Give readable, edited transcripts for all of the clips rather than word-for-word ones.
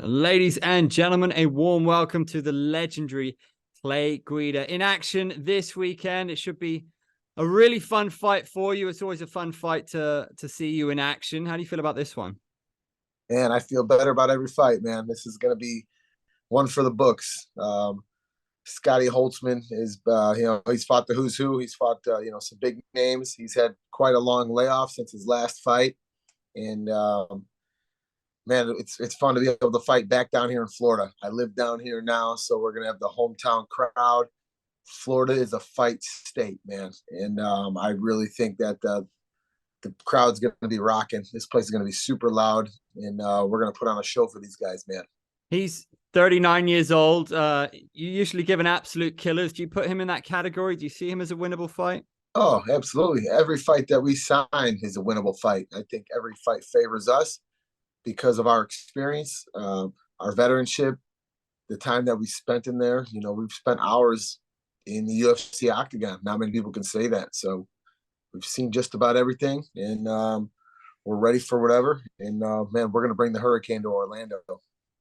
Ladies and gentlemen, a warm welcome to the legendary Clay Guida in action this weekend. It should be a really fun fight for you. It's always a fun fight to see you in action. How do you feel about this one? Man, I feel better about every fight, man. This is going to be one for the books. Scotty Holtzman is, he's fought the who's who. He's fought, some big names. He's had quite a long layoff since his last fight. And, man, it's fun to be able to fight back down here in Florida. I live down here now, so we're going to have the hometown crowd. Florida is a fight state, man. And I really think that the crowd's going to be rocking. This place is going to be super loud, and we're going to put on a show for these guys, man. He's 39 years old. You usually give an absolute killers. Do you put him in that category? Do you see him as a winnable fight? Oh, absolutely. Every fight that we sign is a winnable fight. I think every fight favors us because of our experience, our veteranship, the time that we spent in there. You know, we've spent hours in the UFC octagon. Not many people can say that. So we've seen just about everything, and we're ready for whatever. And man, we're going to bring the hurricane to Orlando.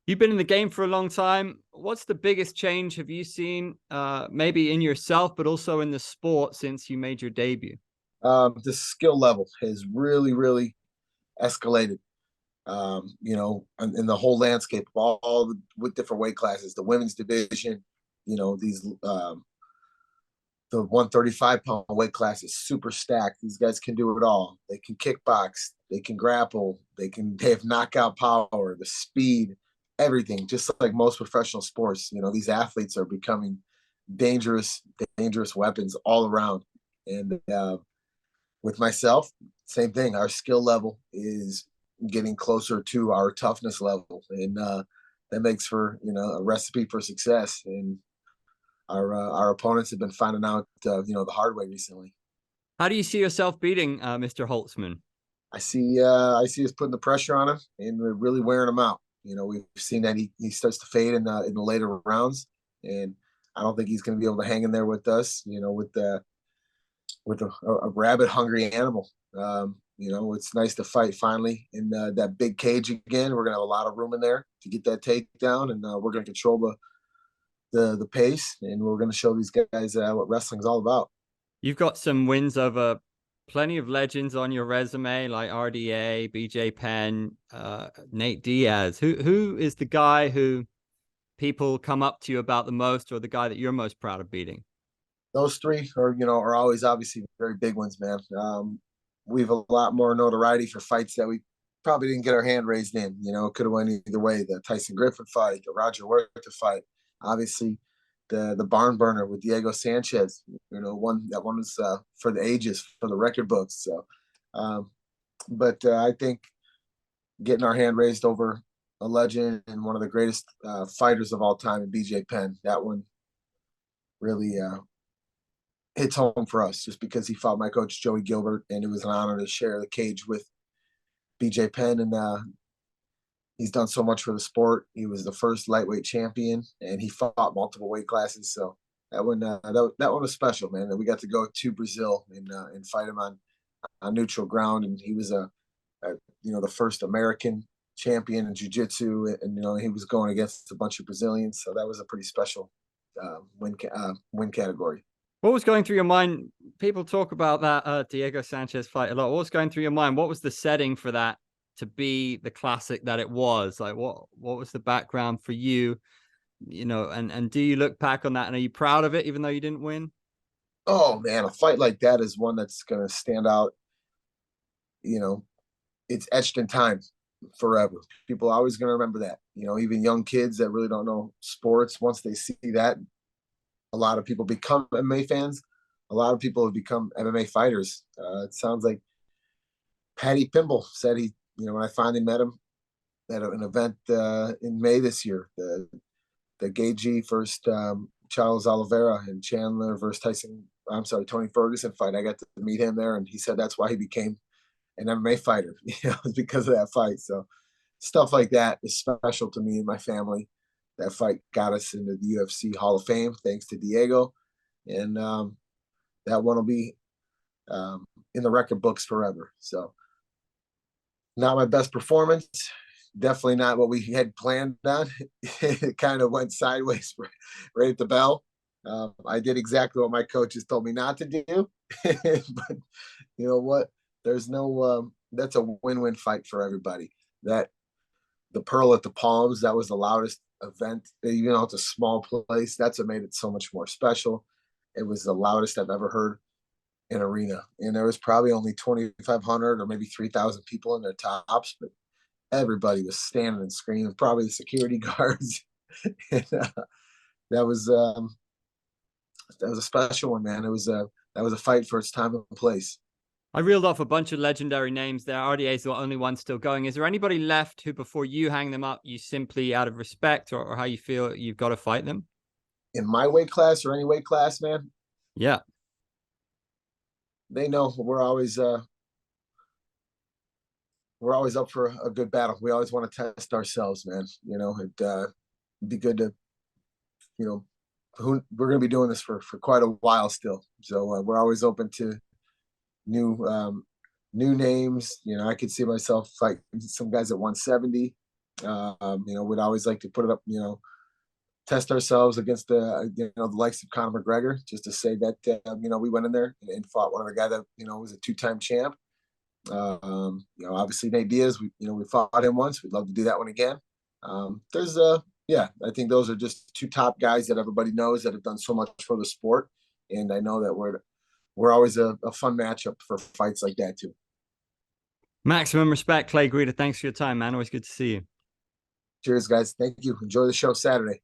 You've been in the game for a long time. What's the biggest change have you seen, maybe in yourself, but also in the sport since you made your debut? The skill level has really, really escalated. In the whole landscape of all the with different weight classes, the women's division, these the 135-pound weight class is super stacked. These guys can do it all. They can kickbox, they can grapple, they have knockout power, the speed, everything. Just like most professional sports, these athletes are becoming dangerous, dangerous weapons all around. And with myself, same thing. Our skill level is getting closer to our toughness level, and that makes for a recipe for success. And our opponents have been finding out the hard way recently. How do you see yourself beating Mr. Holtzman? I see us putting the pressure on him and we're really wearing him out. We've seen that he starts to fade in the later rounds, and I don't think he's going to be able to hang in there with us. With a rabid, hungry animal. It's nice to fight finally in that big cage again. We're gonna have a lot of room in there to get that takedown, and we're gonna control the pace, and we're gonna show these guys what wrestling's all about. You've got some wins over plenty of legends on your resume, like RDA, BJ Penn, Nate Diaz. Who is the guy who people come up to you about the most, or the guy that you're most proud of beating? Those three are always obviously very big ones, man. We have a lot more notoriety for fights that we probably didn't get our hand raised in. It could have went either way. The Tyson Griffin fight, the Roger Huerta fight, obviously the barn burner with Diego Sanchez. That one was for the ages, for the record books. So, but I think getting our hand raised over a legend and one of the greatest fighters of all time, in BJ Penn, that one really hits home for us, just because he fought my coach Joey Gilbert, and it was an honor to share the cage with BJ Penn. And he's done so much for the sport. He was the first lightweight champion, and he fought multiple weight classes. So that one was special, man. And we got to go to Brazil and fight him on neutral ground, and he was the first American champion in jiu-jitsu, and he was going against a bunch of Brazilians. So that was a pretty special win category. What was going through your mind? People talk about that Diego Sanchez fight a lot. What was going through your mind? What was the setting for that to be the classic that it was? Like, what was the background for you? And do you look back on that and are you proud of it, even though you didn't win? Oh man, a fight like that is one that's going to stand out. It's etched in time forever. People are always going to remember that. Even young kids that really don't know sports, once they see that, a lot of people become MMA fans. A lot of people have become MMA fighters. It sounds like Paddy Pimble said when I finally met him at an event in May this year, the Gagey first Charles Oliveira and Chandler versus Tony Ferguson fight. I got to meet him there, and he said that's why he became an MMA fighter. It's because of that fight. So stuff like that is special to me and my family. That fight got us into the UFC Hall of Fame, thanks to Diego. And that one will be in the record books forever. So not my best performance, definitely not what we had planned on. It kind of went sideways right at the bell. I did exactly what my coaches told me not to do. But you know what? There's no that's a win-win fight for everybody. That the Pearl at the Palms, that was the loudest event. Even though it's a small place, that's what made it so much more special. It was the loudest I've ever heard an arena, and there was probably only 2,500 or maybe 3,000 people in their tops, but everybody was standing and screaming. Probably the security guards. And, that was a special one, man. That was a fight for its time and place. I reeled off a bunch of legendary names there. RDA is the only one still going. Is there anybody left who, before you hang them up, you simply, out of respect or how you feel, you've got to fight them? In my weight class or any weight class, man? Yeah. They know we're always up for a good battle. We always want to test ourselves, man. You know, it'd be good to, you know, we're going to be doing this for quite a while still. So we're always open to new names. You know, I could see myself fighting some guys at 170. You know, we'd always like to put it up, you know, test ourselves against the likes of Conor McGregor, just to say that you know, we went in there and fought one of the guys that, you know, was a 2-time champ. You know, obviously Nate Diaz, we fought him once. We'd love to do that one again. There's yeah, I think those are just two top guys that everybody knows that have done so much for the sport, and I know that we're always a fun matchup for fights like that too. Maximum respect, Clay Guida. Thanks for your time, man. Always good to see you. Cheers, guys. Thank you. Enjoy the show Saturday.